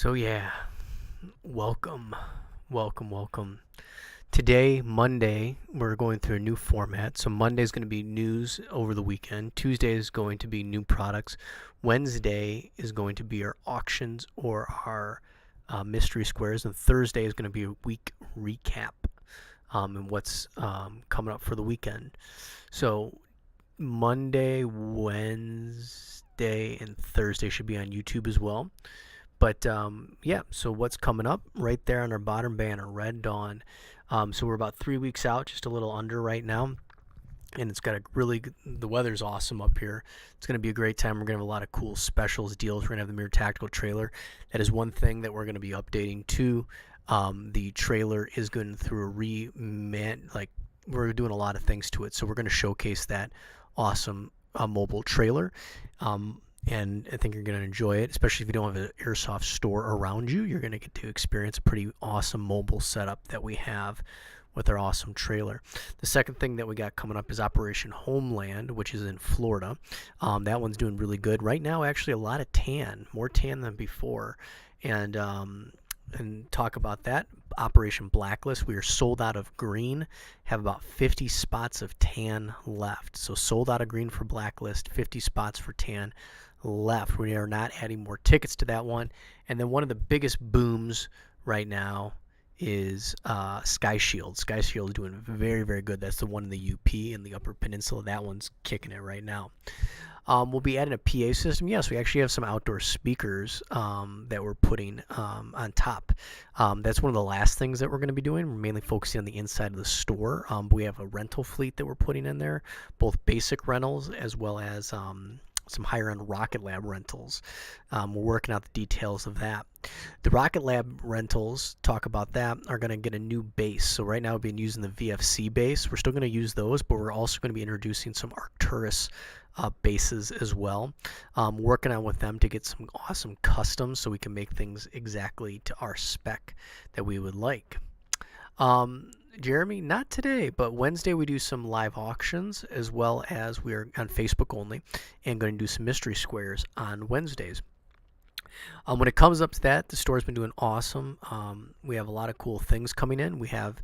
So yeah, welcome, welcome. Today, Monday, we're going through a new format. So Monday is going to be news over the weekend. Tuesday is going to be new products. Wednesday is going to be our auctions or our mystery squares, and Thursday is going to be a week recap and what's coming up for the weekend. So Monday, Wednesday, and Thursday should be on YouTube as well. But yeah, so what's coming up right there on our bottom banner, Red Dawn. So we're about 3 weeks out, just a little under right now. And it's got a really good, the weather's awesome up here. It's going to be a great time. We're going to have a lot of cool specials, deals. We're going to have the Mirror Tactical trailer. That is one thing that we're going to be updating to. The trailer is going through a we're doing a lot of things to it. So we're going to showcase that awesome mobile trailer. And I think you're going to enjoy it, especially if you don't have an airsoft store around you. You're going to get to experience a pretty awesome mobile setup that we have with our awesome trailer. The second thing that we got coming up is Operation Homeland, which is in Florida. That one's doing really good right now. Actually, a lot of tan, more tan than before, and talk about that. Operation Blacklist, we are sold out of green, have about 50 spots of tan left. So sold out of green for Blacklist, 50 spots for tan left. We are not adding more tickets to that one. And then one of the biggest booms right now is Sky Shield. Sky Shield is doing very, very good. That's the one in the UP in the Upper Peninsula. That one's kicking it right now. We'll be adding a PA system. Yes, we actually have some outdoor speakers that we're putting on top. That's one of the last things that we're going to be doing. We're mainly focusing on the inside of the store. We have a rental fleet that we're putting in there, both basic rentals as well as some higher-end Rocket Lab rentals. We're working out the details of that. The Rocket Lab rentals, talk about that, are going to get a new base. So right now we've been using the VFC base. We're still going to use those, but we're also going to be introducing some Arcturus bases as well. Working on with them to get some awesome customs so we can make things exactly to our spec that we would like. Jeremy, not today, but Wednesday we do some live auctions as well as we're on Facebook only and going to do some mystery squares on Wednesdays. When it comes up to that, the store's been doing awesome. We have a lot of cool things coming in. We're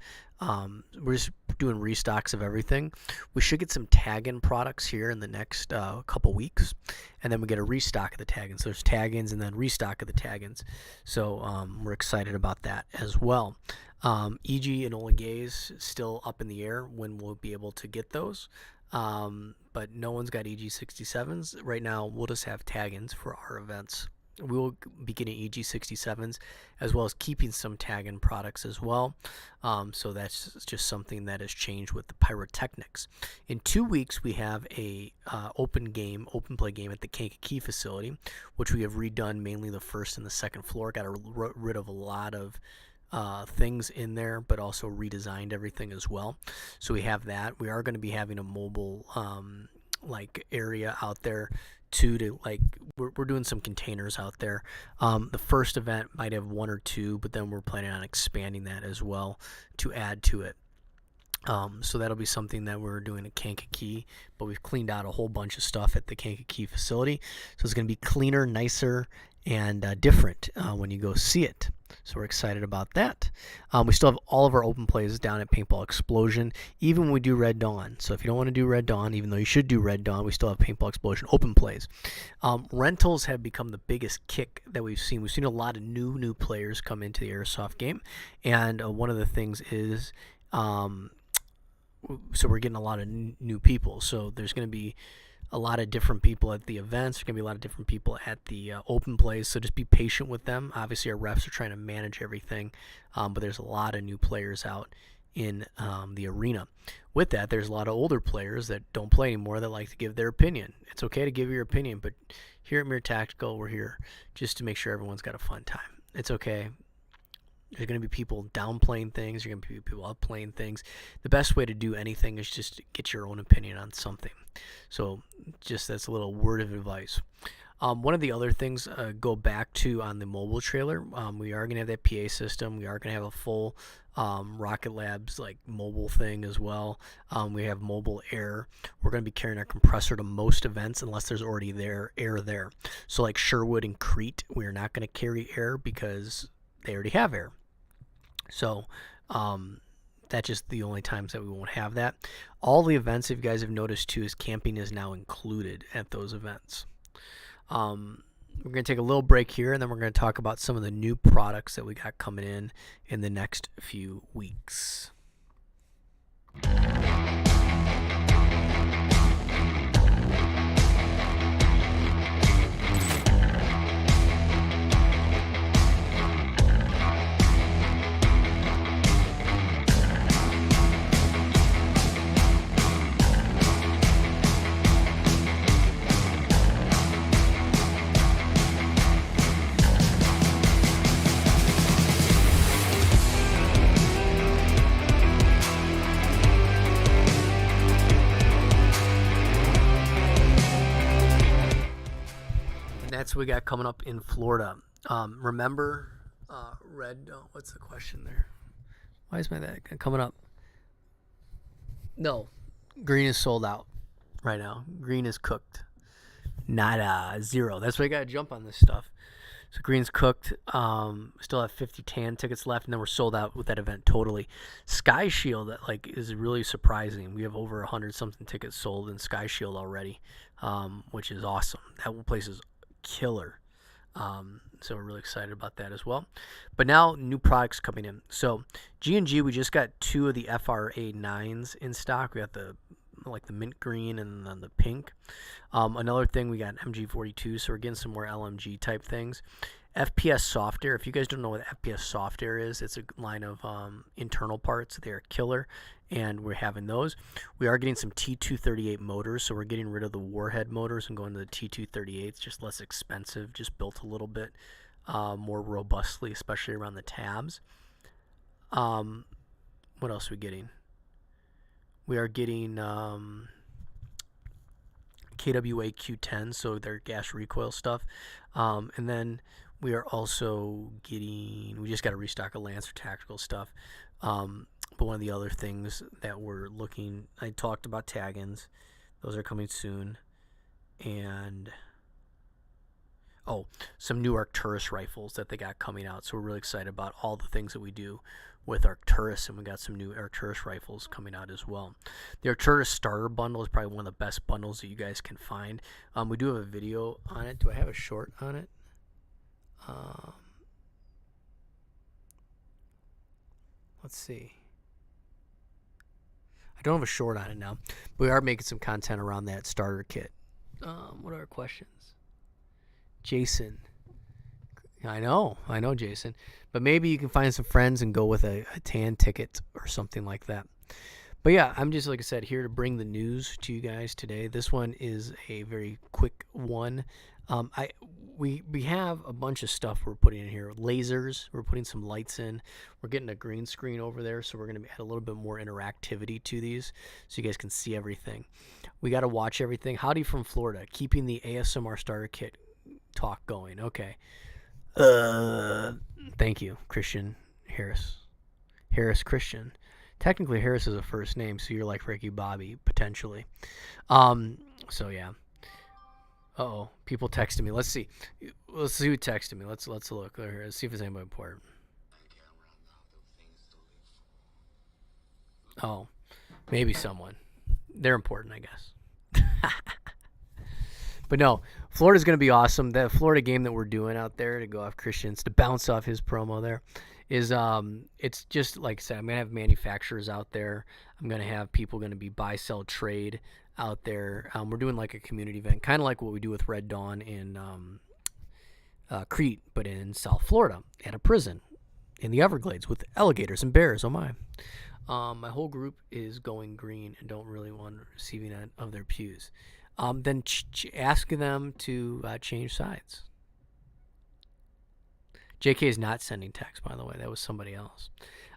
just doing restocks of everything. We should get some tag-in products here in the next couple weeks, and then we get a restock of the tag-ins. So there's tag-ins and then restock of the tag-ins. So we're excited about that as well. EG and Ola Gaze still up in the air when we'll be able to get those. But no one's got EG67s. Right now, we'll just have tag-ins for our events. We will be getting EG67s as well as keeping some tag-in products as well. So that's just something that has changed with the pyrotechnics. In 2 weeks, we have a open play game at the Kankakee facility, which we have redone mainly the first and the second floor. Got rid of a lot of things in there, but also redesigned everything as well. So we have that. We are going to be having a mobile area out there to we're doing some containers out there. The first event might have 1 or 2, but then we're planning on expanding that as well to add to it. So that'll be something that we're doing at Kankakee, but we've cleaned out a whole bunch of stuff at the Kankakee facility. So it's going to be cleaner, nicer, and different when you go see it. So we're excited about that. We still have all of our open plays down at Paintball Explosion, even when we do Red Dawn. So if you don't want to do Red Dawn, even though you should do Red Dawn, we still have Paintball Explosion open plays. Rentals have become the biggest kick that we've seen. We've seen a lot of new players come into the Airsoft game, and one of the things is so we're getting a lot of new people. So there's going to be a lot of different people at the events. There's going to be a lot of different people at the open plays, so just be patient with them. Obviously, our refs are trying to manage everything, but there's a lot of new players out in the arena. With that, there's a lot of older players that don't play anymore that like to give their opinion. It's okay to give your opinion, but here at Mirror Tactical, we're here just to make sure everyone's got a fun time. It's okay. There's going to be people downplaying things. There's going to be people upplaying things. The best way to do anything is just to get your own opinion on something. So just that's a little word of advice. One of the other things, go back to on the mobile trailer, we are going to have that PA system. We are going to have a full Rocket Labs like mobile thing as well. We have mobile air. We're going to be carrying our compressor to most events unless there's already air there. So like Sherwood and Crete, we're not going to carry air because they already have air. So that's just the only times that we won't have that. All the events, if you guys have noticed too, is camping is now included at those events. We're going to take a little break here, and then we're going to talk about some of the new products that we got coming in the next few weeks. That's what we got coming up in Florida. Remember, red. Oh, what's the question there? Why is that coming up? No, green is sold out right now. Green is cooked. Nada, zero. That's why I got to jump on this stuff. So green's cooked. Still have 50 tan tickets left, and then we're sold out with that event totally. Sky Shield, that is really surprising. We have over 100 something tickets sold in Sky Shield already, which is awesome. That place is killer. So we're really excited about that as well. But now new products coming in. So G&G, we just got 2 of the FRA 9s in stock. We got the mint green and then the pink. Another thing, we got MG42, so we're getting some more LMG type things. FPS Soft Air. If you guys don't know what FPS Soft Air is, it's a line of internal parts. They're killer, and we're having those. We are getting some T238 motors, so we're getting rid of the Warhead motors and going to the T238s, just less expensive, just built a little bit more robustly, especially around the tabs. What else are we getting? We are getting KWA Q10, so their gas recoil stuff. And then we are also getting, we just got to restock a Lancer tactical stuff. But one of the other things that we're looking, I talked about tag-ins. Those are coming soon. And, some new Arcturus rifles that they got coming out. So we're really excited about all the things that we do with Arcturus, and we got some new Arcturus rifles coming out as well. The Arcturus starter bundle is probably one of the best bundles that you guys can find. We do have a video on it. Do I have a short on it? Let's see. I don't have a short on it now, but we are making some content around that starter kit. What are our questions? Jason. I know, Jason. But maybe you can find some friends and go with a tan ticket or something like that. But yeah, I'm just, like I said, here to bring the news to you guys today. This one is a very quick one. We have a bunch of stuff we're putting in here. Lasers, we're putting some lights in. We're getting a green screen over there, so we're going to add a little bit more interactivity to these so you guys can see everything. We got to watch everything. Howdy from Florida, keeping the ASMR starter kit talk going. Okay. Thank you, Christian Harris. Harris Christian. Technically, Harris is a first name, so you're like Ricky Bobby, potentially. So, yeah. Uh-oh. People texted me. Let's see. Let's see who texted me. Let's look. Let's see if there's anybody important. Oh. Maybe someone. They're important, I guess. But no, Florida's going to be awesome. The Florida game that we're doing out there to go off Christian's, to bounce off his promo there, is it's just like I said, I'm going to have manufacturers out there. I'm going to have people going to be buy, sell, trade out there. We're doing like a community event, kind of like what we do with Red Dawn in Crete, but in South Florida at a prison in the Everglades with alligators and bears. Oh my. My whole group is going green and don't really want receiving of their pews. Then ask them to change sides. JK is not sending text, by the way. That was somebody else.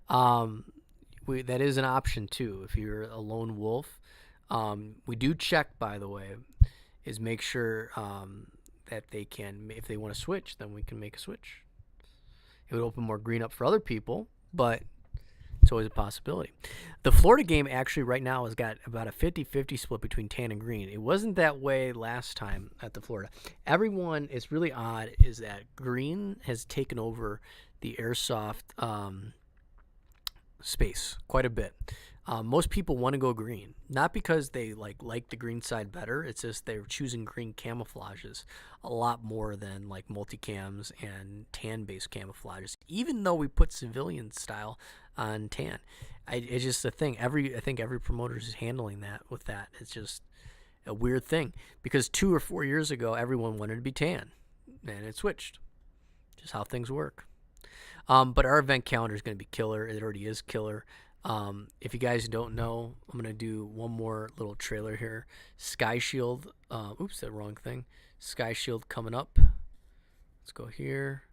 That is an option, too, if you're a lone wolf. We do check, by the way, is make sure that they can, if they want to switch, then we can make a switch. It would open more green up for other people, but it's always a possibility. The Florida game actually right now has got about a 50-50 split between tan and green. It wasn't that way last time at the Florida. Everyone, it's really odd, is that green has taken over the airsoft space quite a bit. Most people want to go green, not because they like the green side better. It's just they're choosing green camouflages a lot more than like multicams and tan-based camouflages. Even though we put civilian style on tan, it's just a thing. I think every promoter is handling that with that. It's just a weird thing because 2 or 4 years ago, everyone wanted to be tan, and it switched. Just how things work. But our event calendar is going to be killer. It already is killer. If you guys don't know, I'm going to do one more little trailer here. Sky Shield. Oops, that wrong thing. Sky Shield coming up. Let's go here.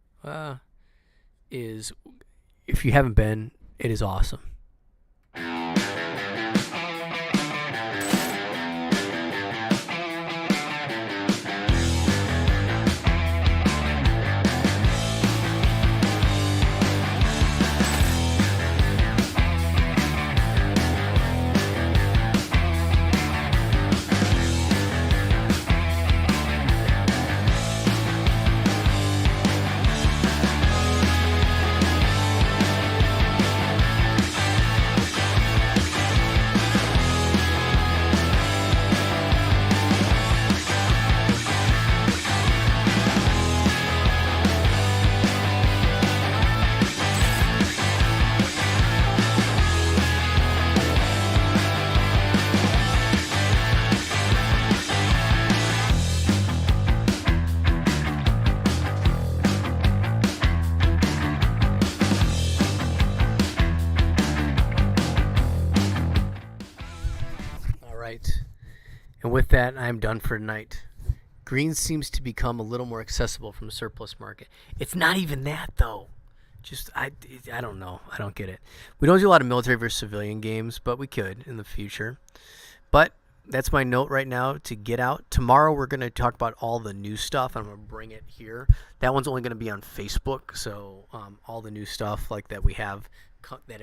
If you haven't been, it is awesome. And with that, I'm done for tonight. Green seems to become a little more accessible from the surplus market. It's not even that, though. I don't know. I don't get it. We don't do a lot of military versus civilian games, but we could in the future. But that's my note right now to get out. Tomorrow we're going to talk about all the new stuff. I'm going to bring it here. That one's only going to be on Facebook, so all the new stuff like that we have that have